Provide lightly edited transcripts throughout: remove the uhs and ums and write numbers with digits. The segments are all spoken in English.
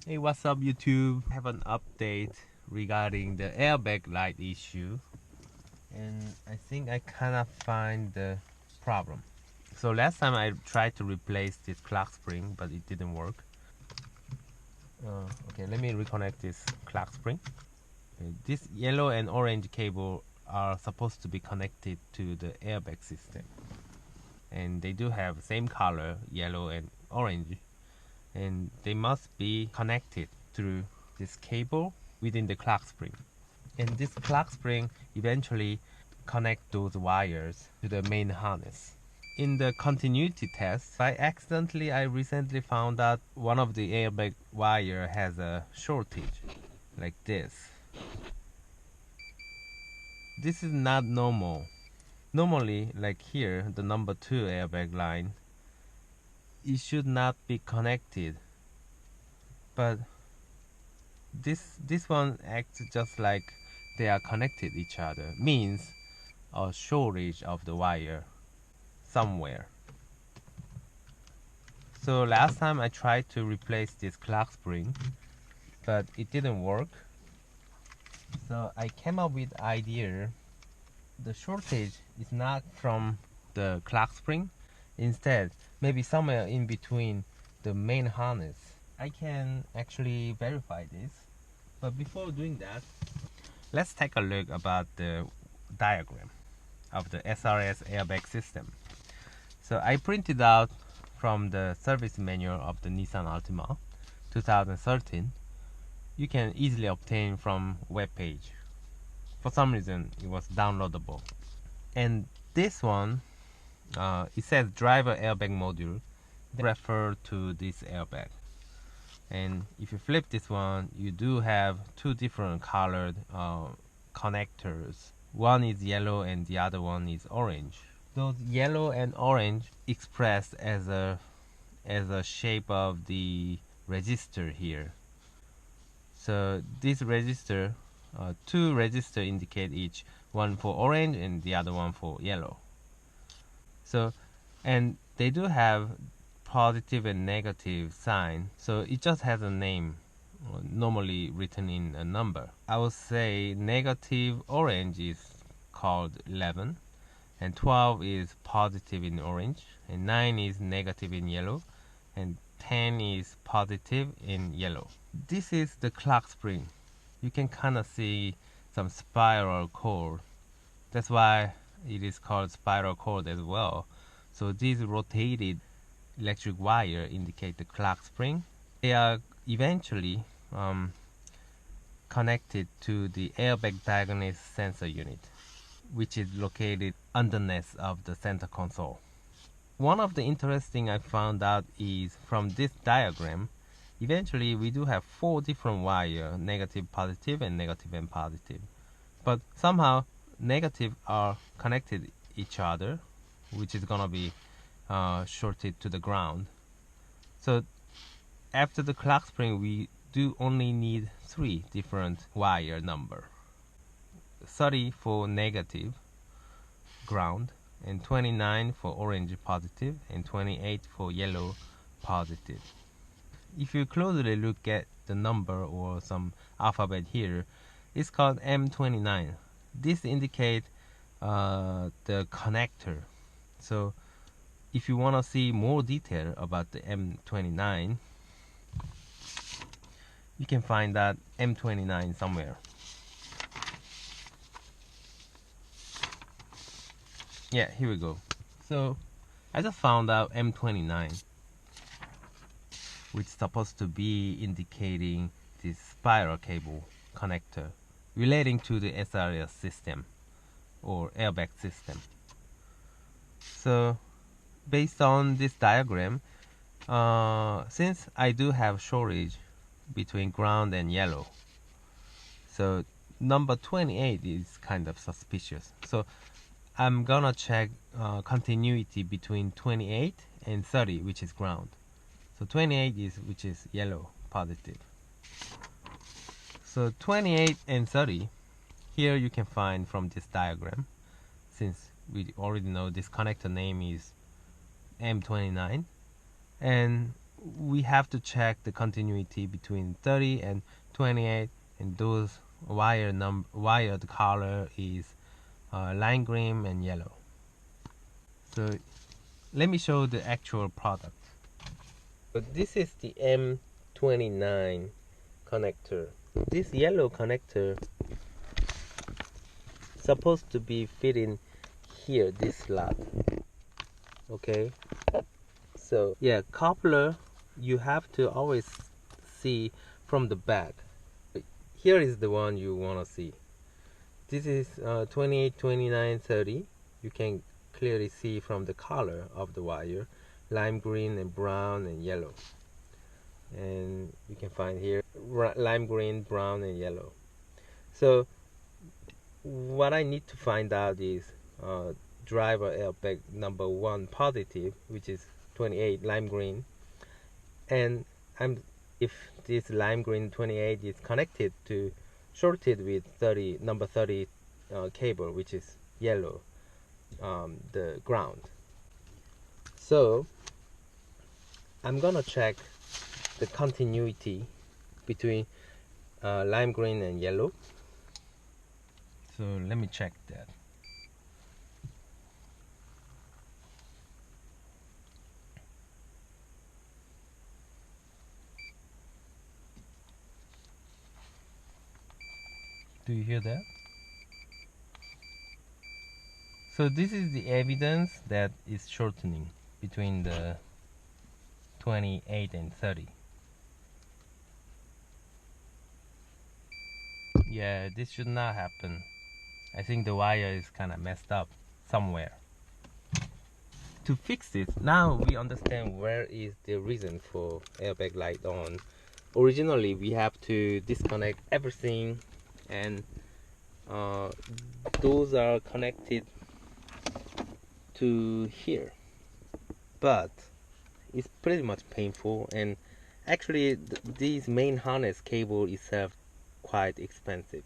Hey, what's up YouTube? I have an update regarding the airbag light issue, and I think I kind of find the problem. So last time I tried to replace this clock spring, but it didn't work. Okay, let me reconnect this clock spring. Okay, this yellow and orange cable are supposed to be connected to the airbag system, and they do have the same color, yellow and orange, and they must be connected through this cable within the clock spring. And this clock spring eventually connect those wires to the main harness. In the continuity test, I recently found out one of the airbag wire has a shortage, like this. This is not normal. Normally, like here, the number 2 airbag line, it should not be connected. But this one acts just like they are connected each other, means a shortage of the wire somewhere. So last time I tried to replace this clock spring, but it didn't work. So I came up with idea. The shortage is not from the clock spring. Instead, maybe somewhere in between the main harness. I can actually verify this. But before doing that, let's take a look about the diagram of the SRS airbag system. So I printed out from the service manual of the Nissan Altima 2013. You can easily obtain from web page. For some reason, it was downloadable. And this one, it says driver airbag module. They refer to this airbag. And if you flip this one, you do have two different colored connectors. One is yellow and the other one is orange. Those yellow and orange expressed as a shape of the register here. So this register, two register indicate each, one for orange and the other one for yellow. So, and they do have positive and negative sign. So it just has a name, normally written in a number. I would say negative orange is called 11, and 12 is positive in orange, and 9 is negative in yellow, and 10 is positive in yellow. This is the clock spring. You can kind of see some spiral cord. That's why it is called spiral cord as well. So these rotated electric wire indicate the clock spring. They are eventually connected to the airbag diagnosis sensor unit, which is located underneath of the center console. One of the interesting I found out is from this diagram, eventually we do have 4 different wire, negative, positive, and negative and positive. But somehow negative are connected each other, which is gonna be shorted to the ground. So after the clock spring, we do only need 3 different wire number. 30 for negative ground, and 29 for orange positive, and 28 for yellow positive. If you closely look at the number or some alphabet here, it's called M29. This indicates the connector. So if you want to see more detail about the M29, you can find that M29 somewhere. Yeah, here we go. So I just found out M29, which is supposed to be indicating this spiral cable connector relating to the SRS system or airbag system. So based on this diagram, since I do have shortage between ground and yellow, so number 28 is kind of suspicious. So I'm gonna check continuity between 28 and 30, which is ground. So 28 is which is yellow positive. So 28 and 30, here you can find from this diagram, since we already know this connector name is M29, and we have to check the continuity between 30 and 28, and those wired color is lime green and yellow. So let me show the actual product. But this is the M29 connector. This yellow connector supposed to be fitting here, this slot. Okay, so yeah, coupler you have to always see from the back. Here is the one you want to see. This is 28, 29, 30. You can clearly see from the color of the wire, lime green and brown and yellow. And you can find here lime green, brown and yellow. So what I need to find out is driver airbag number 1 positive, which is 28 lime green, and if this lime green 28 is connected to shorted with number 30 cable, which is yellow, the ground. So I'm gonna check the continuity between lime green and yellow. So let me check that. Do you hear that? So this is the evidence that is shortening between the 28 and 30. Yeah, this should not happen. I think the wire is kind of messed up somewhere. To fix this, now we understand where is the reason for airbag light on. Originally we have to disconnect everything, and those are connected to here, but it's pretty much painful, and actually these main harness cable itself quite expensive.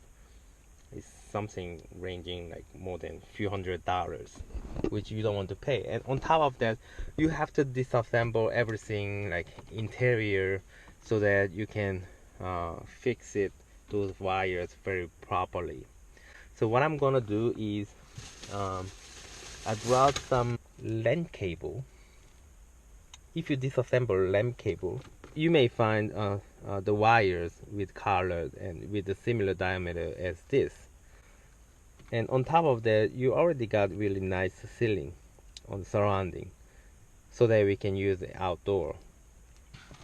It's something ranging like more than few $100s, which you don't want to pay. And on top of that, you have to disassemble everything, like interior, so that you can fix those wires very properly. So what I'm gonna do is I brought some LAN cable. If you disassemble LAN cable, you may find the wires with color and with a similar diameter as this. And on top of that, you already got really nice ceiling on the surrounding, so that we can use it outdoor.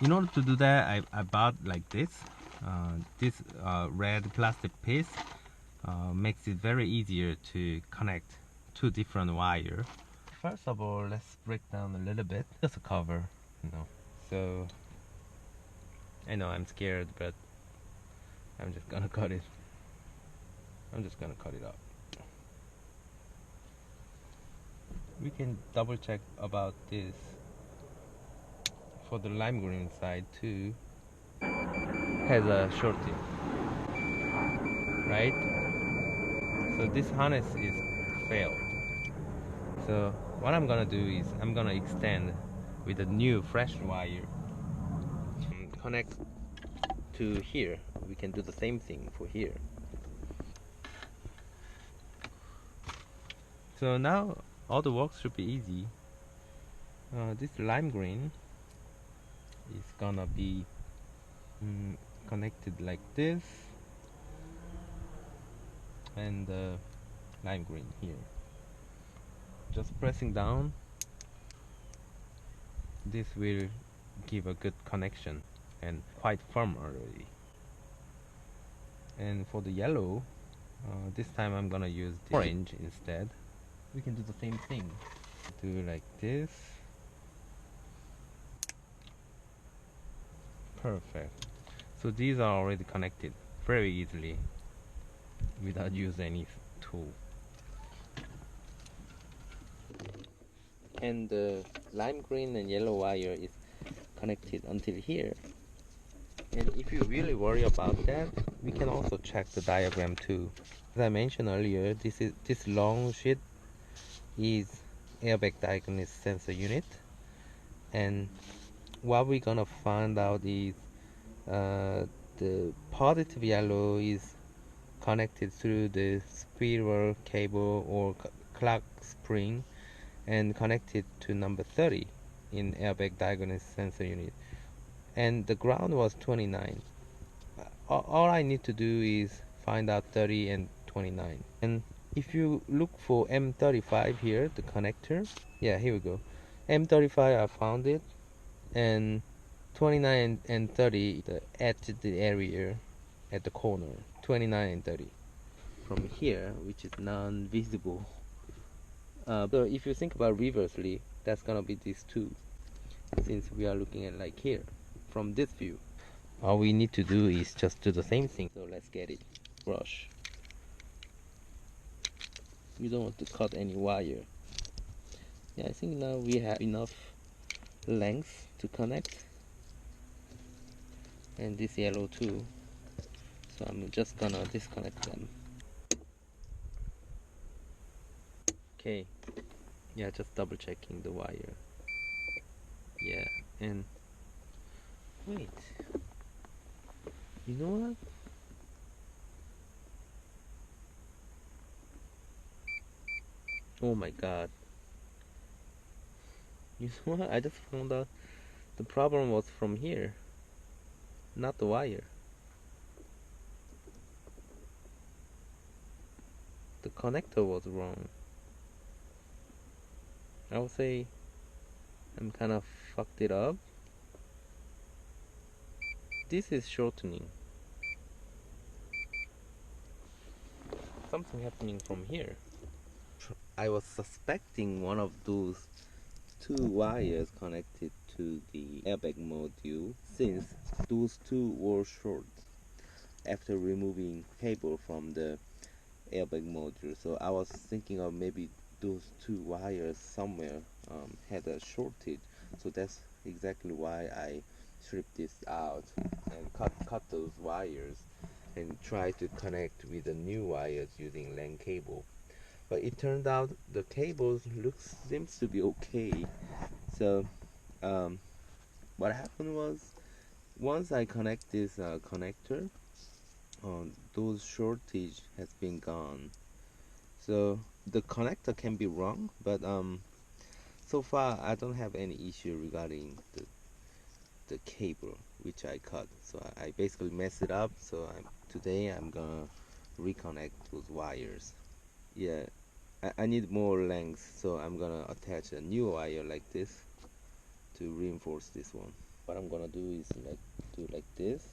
In order to do that, I bought like this. This red plastic piece makes it very easier to connect two different wires. First of all, let's break down a little bit. Just a cover, you know. So I know I'm scared, but I'm just gonna cut it. I'm just gonna cut it up. We can double check about this for the lime green side too. Has a shorty, right? So this harness is failed. So what I'm gonna do is I'm gonna extend with a new fresh wire, connect to here. We can do the same thing for here. So now all the work should be easy. This lime green is gonna be connected like this, and lime green here. Just pressing down, this will give a good connection and quite firm already. And for the yellow, this time I'm gonna use the orange instead. We can do the same thing. Do like this. Perfect. So these are already connected very easily without using any tool. And the lime green and yellow wire is connected until here. And if you really worry about that, we can also check the diagram too. As I mentioned earlier, this long sheet is airbag diagnosis sensor unit, and what we're gonna find out is the positive yellow is connected through the spiral cable or clock spring and connected to number 30 in airbag diagnosis sensor unit, and the ground was 29. All I need to do is find out 30 and 29. And if you look for M35 here, the connector, yeah, here we go. M35, I found it, and 29 and 30 the edged area at the corner. 29 and 30 from here, which is non-visible. So if you think about reversely, that's gonna be these two, since we are looking at like here from this view. All we need to do is just do the same thing. So let's get it. Brush. You don't want to cut any wire. Yeah, I think now we have enough length to connect, and this yellow too. So I'm just gonna disconnect them. Okay. Yeah, just double checking the wire. Yeah, and wait. You know what? Oh my god. You know what? I just found out the problem was from here, not the wire. The connector was wrong. I would say I'm kind of fucked it up. This is shortening. Something happening from here. I was suspecting one of those two wires connected to the airbag module, since those two were short after removing cable from the airbag module. So I was thinking of maybe those two wires somewhere had a shortage. So that's exactly why I stripped this out and cut those wires and try to connect with the new wires using LAN cable. But it turned out the cables seems to be okay. So what happened was, once I connect this connector, those shortage has been gone. So the connector can be wrong, but so far I don't have any issue regarding the cable which I cut. So I basically messed it up. So today I'm gonna reconnect those wires. Yeah, I need more length, so I'm gonna attach a new wire like this to reinforce this one. What I'm gonna do is do like this.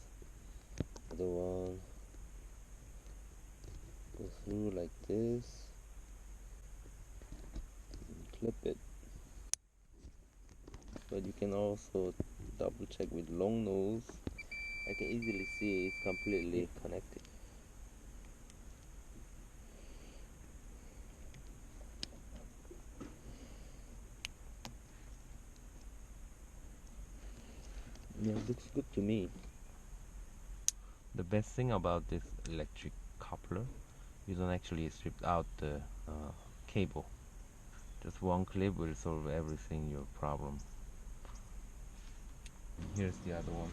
Other one go through like this, clip it. But you can also double check with long nose. I can easily see it's completely connected. Yeah, looks good to me. The best thing about this electric coupler, you don't actually strip out the cable. Just one clip will solve everything your problem. Here's the other one.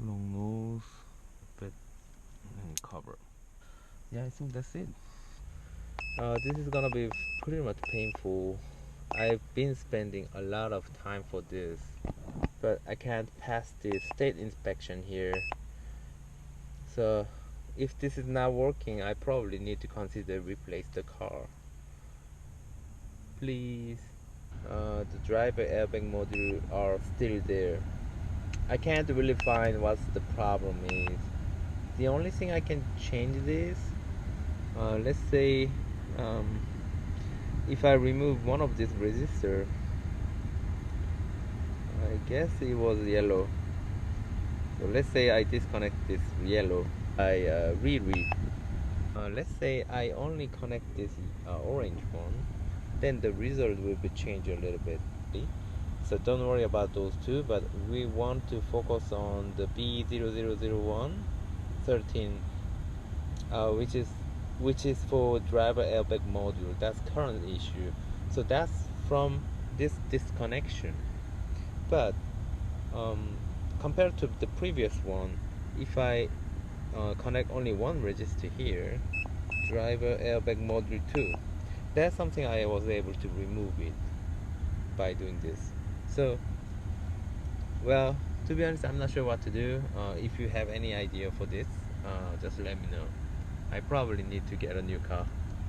Long nose, bit, and cover. Yeah, I think that's it. This is gonna be pretty much painful. I've been spending a lot of time for this, but I can't pass the state inspection here. So if this is not working, I probably need to consider replace the car. Please. The driver airbag module are still there. I can't really find what's the problem is. The only thing I can change this, let's say if I remove one of this resistor, I guess it was yellow. So let's say I disconnect this yellow. I reread. Let's say I only connect this orange one, then the result will be changed a little bit. So don't worry about those two, but we want to focus on the B0001 13, which is for driver airbag module. That's current issue. So that's from this disconnection. But compared to the previous one, if I connect only one register here, driver airbag module 2, that's something I was able to remove it by doing this. So, well, to be honest, I'm not sure what to do. If you have any idea for this, just let me know. I probably need to get a new car.